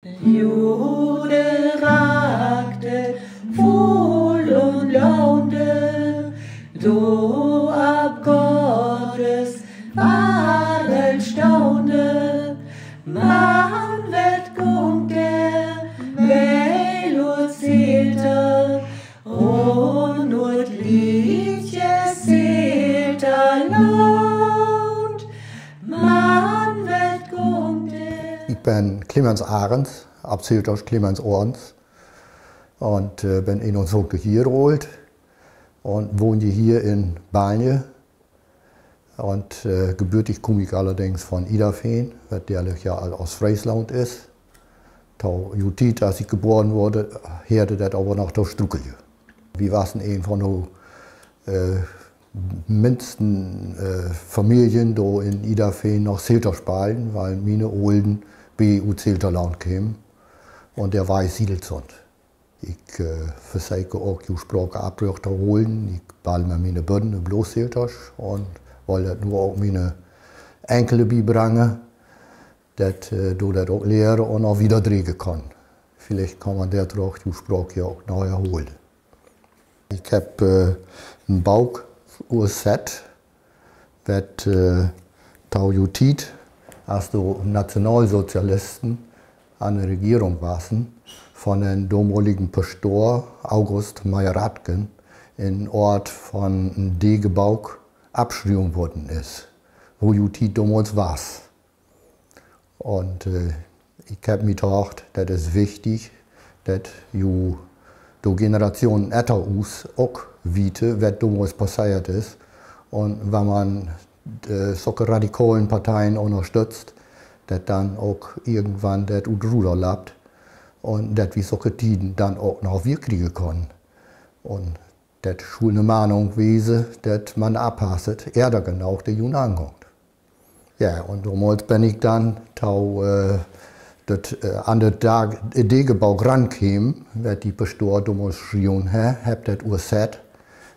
Jude ragte wohl und launte, so ab Gottes Adel staunte. Man wird gunge, weil uns zählte, und ut Liedje zählte laut. Man wird gunge. Ich bin Clemens Ahrens, abzählt aus Clemens Orens, und bin 21 Jahre alt und wohne hier in Balje. Und gebürtig komme ich allerdings von Idafeen, was derlich ja aus Friesland ist. Jutit, als ich geboren wurde, hörte das aber noch durch Struckelje. Wir waren eine von den mindestens Familien da in Idafeen noch Zelterspalen, weil meine Olden BU Zelterland kämen. Und der war Siedelsund. Ich versuche auch die Sprache abbruch zu holen. Ich ball mir meine Böden bloß Zelters und wollte nur auch meine Enkel beibringen, dass du das auch lernen und auch wieder drehen kann. Vielleicht kann man dadurch die Sprache auch neu erholen. Ich habe einen Bauch urset, wird Taujutit, als die Nationalsozialisten an der Regierung waren, von dem damaligen Pastor August Meyer-Radken in Ort von Degebauch abgeschrieben worden ist, wo Jutit damals war. Und ich habe mir gedacht, das ist wichtig, dass die Generationen älter uns auch wissen, was damals passiert ist. Und wenn man solche radikalen Parteien unterstützt, dass dann auch irgendwann das Ruder lappt und dass wir solche Tiden dann auch noch wir kriegen können. Und das ist eine Mahnung gewesen, dass man abpasst, eher genau der Jungen ankommt. Ja, und damals bin ich dann an den Tag Degebauch rankäme, wird die Pastor damals geschrieben, hab das urset.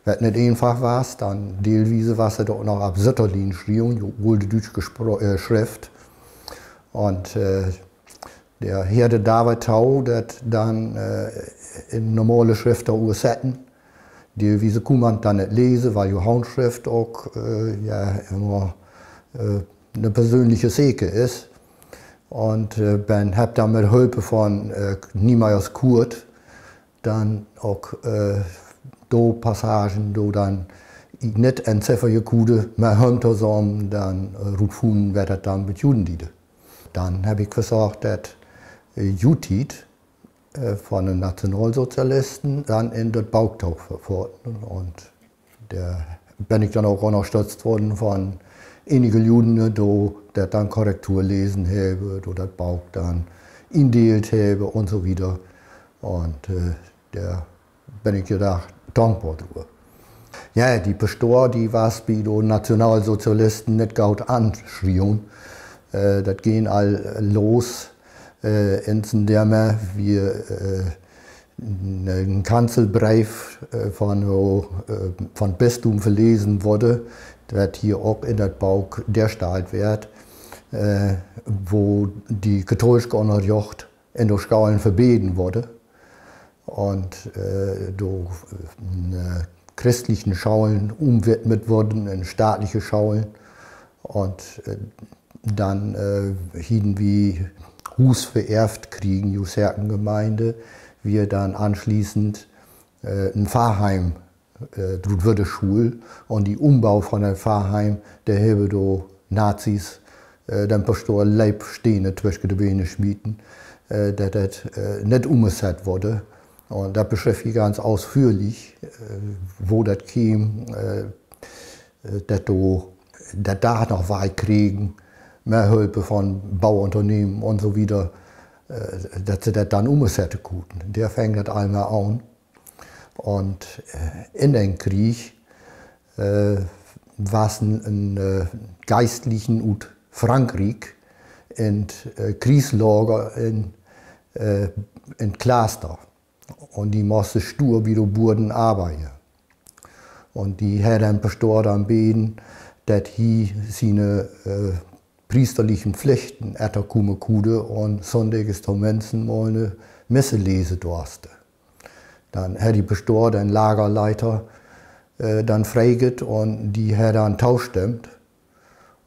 Wenn nicht einfach war, dann teilweise war es auch noch ab Sütterlin geschrieben, die alte deutsche Schrift. Und der Herde David Tau, das dann in normale Schrift auch ursetten. Teilweise kann man dann nicht lesen, weil die Handschrift auch immer eine persönliche Säge ist. Und habe dann mit Hilfe von Niemeyers Kurt dann auch do Passagen, do dann ich nicht entziffern konnte, mehr hinter dann Rutfunen wird das dann mit Judendiede. Dann habe ich gesagt, dass Jutit von den Nationalsozialisten dann in das Bauchtau verfolgten. Und da bin ich dann auch unterstützt worden von einigen Juden, die dann Korrektur lesen haben, die das Bauch dann indelt haben und so weiter. Und da bin ich gedacht, dankbar drüber. Ja, die Pastor, die war bei den Nationalsozialisten nicht gut anschrien. Das ging all los, indem wir einen Kanzelbrief von Bistum verlesen wurde, wird hier auch in das Bauch dergestalt wird, wo die katholische Unterjocht in den Schaulen verbeten wurde. Und durch christlichen Schaulen umwidmet wurden in staatliche Schaulen. Und dann hielten wir Hus vererbt kriegen, die Serkengemeinde, wir dann anschließend ein Pfarrheim, dort wurde Schule, und die Umbau von dem Pfarrheim, der habe die Nazis den Pastor Leib stehen zwischen die Beine schmieden, dass das nicht umgesetzt wurde. Und da beschreibe ich ganz ausführlich, wo das kam, dass da noch weit kriegen, mehr Hilfe von Bauunternehmen und so weiter, dass sie das dann umsetzen konnten. Der fängt das einmal an. Und in den Krieg war es ein Geistlichen aus Frankreich in Kriegslager in Kloster. Und die mussten stur wie die Burden arbeiten. Und die hat den Pastor dann beten, dass seine priesterlichen Pflichten etterkumme kude und sonntags to Menschen mal eine Messe lesen durfte. Dann hat die Pastor, den Lagerleiter, dann freiget und die hat dann tauscht.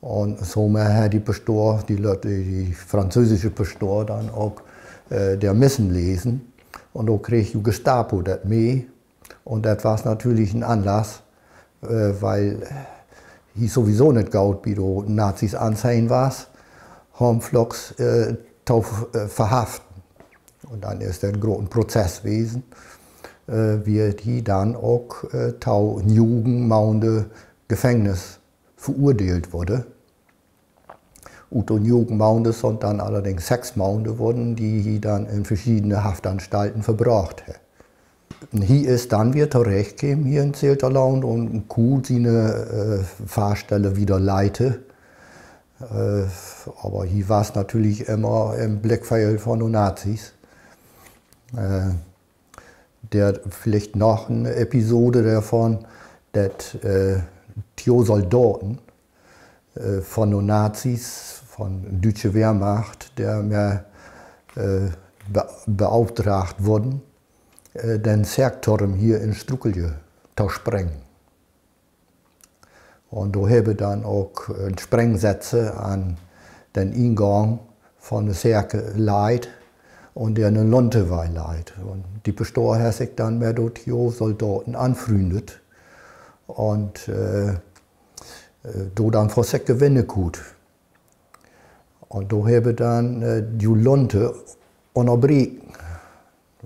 Und so hat die Pastor, die französische Pastor, dann auch der Messen lesen. Und da krieg die Gestapo das mit. Und das war natürlich ein Anlass, weil hier sowieso nicht gaut, wie die Nazis ansehen war, haben Flocks verhaften. Und dann ist ein großer Prozess gewesen, wie die dann auch tau Jugendmaunde Gefängnis verurteilt wurde. Und die Jugendmaunde sind dann allerdings 6 Maunde wurden, die dann in verschiedene Haftanstalten verbracht haben. Hier ist dann wieder zurechtgekommen, hier in Zelterland, und cool seine Fahrstelle wieder leite. Aber hier war es natürlich immer im Blickfeld von den Nazis. Der vielleicht noch eine Episode davon, dass die Soldaten von den Nazis, von der deutschen Wehrmacht, der mir beauftragt wurden, den Zergturm hier in Struckelje zu sprengen. Und da habe dann auch Sprengsätze an den Eingang von der Zerke leid und der eine Lunte war leid. Und die Pastor hat sich dann mit den Soldaten anfreundet und da dann vor sich gewinnen gut. Und da habe dann die Lunte unterbrechen.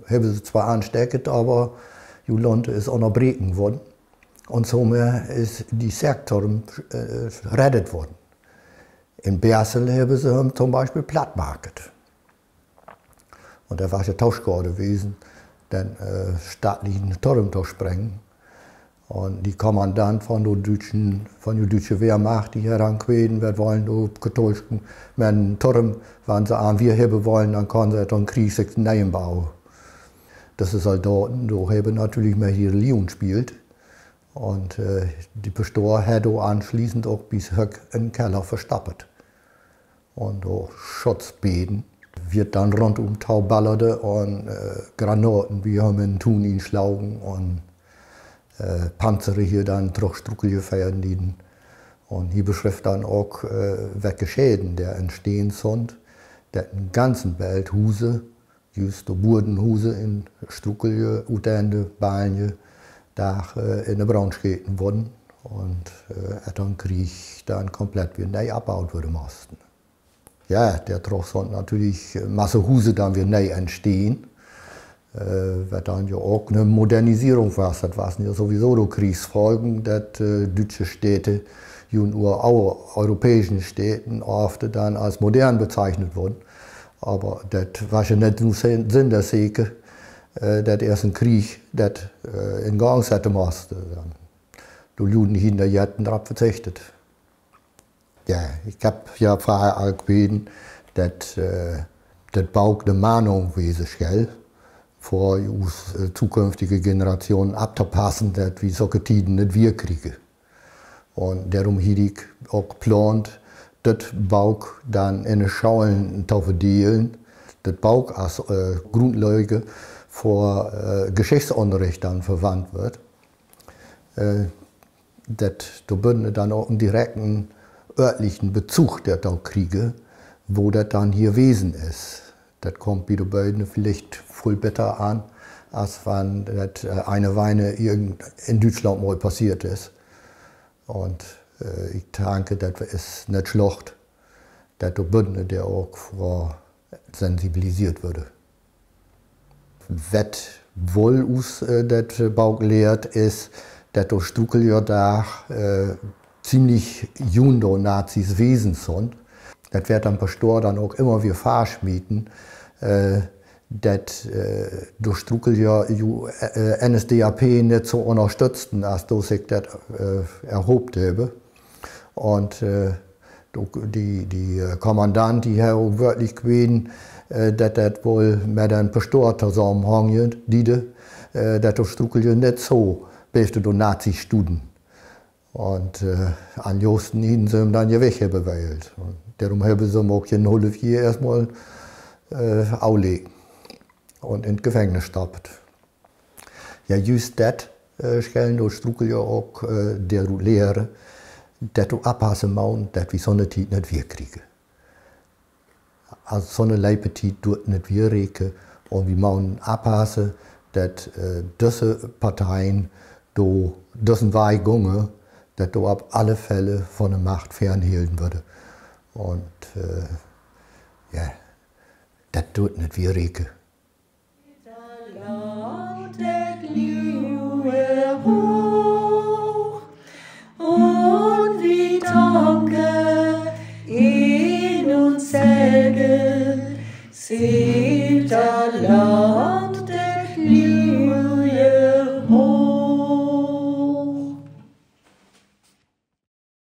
Haben sie zwar ansteckt, aber die Lunte ist unterbrechen worden. Und somit ist die Zergturm gerettet worden. In Bersel haben sie ihn zum Beispiel plattmarket. Und da war ja Tauschgorde gewesen, den staatlichen Turm zu sprengen. Und die Kommandant von der deutschen Wehrmacht, die heranqueden, wir wollen die Katholischen mit dem Turm, wenn sie an wir haben wollen, dann können sie den Krieg sich neu bauen. Das ist Soldaten, da haben natürlich mehr hier Leon gespielt. Und die Pastor hat anschließend auch bis Höck in den Keller verstappt. Und auch Schutzbeden wird dann rundum tauballerte und Granaten, wir haben in Thun ihn schlagen und Panzere hier dann Struckel gefeiert liegen. Und hier beschrift dann auch, welche Schäden der entstehen sind, der in ganzen Welt Huse, just die Burdenhuse in Struckelje, Utende, Balje, da in der Branche gehen wurden und dann Krieg dann komplett wieder neu abgebaut werden mussten. Ja, der Troch sind natürlich Masse Huse dann wieder neu entstehen. Wird dann ja auch eine Modernisierung war. Das waren ja sowieso die Kriegsfolgen, dass deutsche Städte, nur auch europäischen Städten, oft dann als modern bezeichnet wurden. Aber das war ja nicht nur Sinn der Sache, dass erst ein Krieg das in Gang setzen musste. Die Juden hinterher darauf verzichtet. Ja, ich habe ja vorher auch gebeten, dass das Bauch eine Mahnung gewesen ist, vor zukünftige Generationen abzupassen, dass wir solche Tiden nicht wir kriegen. Und darum habe ich auch geplant, das Bauch dann in den Schaulen zu verteilen, das Bauch als Grundlage vor Geschichtsunterricht dann verwandt wird. Da bünden dann auch einen direkten örtlichen Bezug, der da kriege, wo das dann hier Wesen ist. Das kommt wieder bei beiden vielleicht viel besser an, als wenn das eine Weine in Deutschland mal passiert ist. Und ich denke, das ist nicht schlecht, dass der Bündner der auch sensibilisiert würde. Was wohl aus das Bauch lehrt, ist, dass der Struckeljahr da ziemlich junge Nazis gewesen sind. Das wird dann Pastor dann auch immer wieder verschmieden, dass durch Struckeljahr NSDAP nicht so unterstützten, als ich das erhobt habe. Und die Kommandant, die hat auch wirklich gewesen, dass das wohl mit einem Pastor zusammenhängt, dass durch Struckeljahr nicht so beste die Nazi-Studen. Und an Josten hin sind dann die Wege bewählt. darum haben sie ihm auch in Hollevier erstmal auflegen und ins Gefängnis stoppt. Ja, just das stellen durch Strukel ja auch der Lehre, dass du abpassen musst, dass wir so eine Zeit nicht wir kriegen. Also so eine Leipetit tut nicht wir reken und wir müssen abpassen, dass diese Parteien diesen Weg gehen, dass du auf alle Fälle von der Macht fernhalten würde. Und ja, das tut nicht wir reken. Und wie danke in uns selber, seht Allah.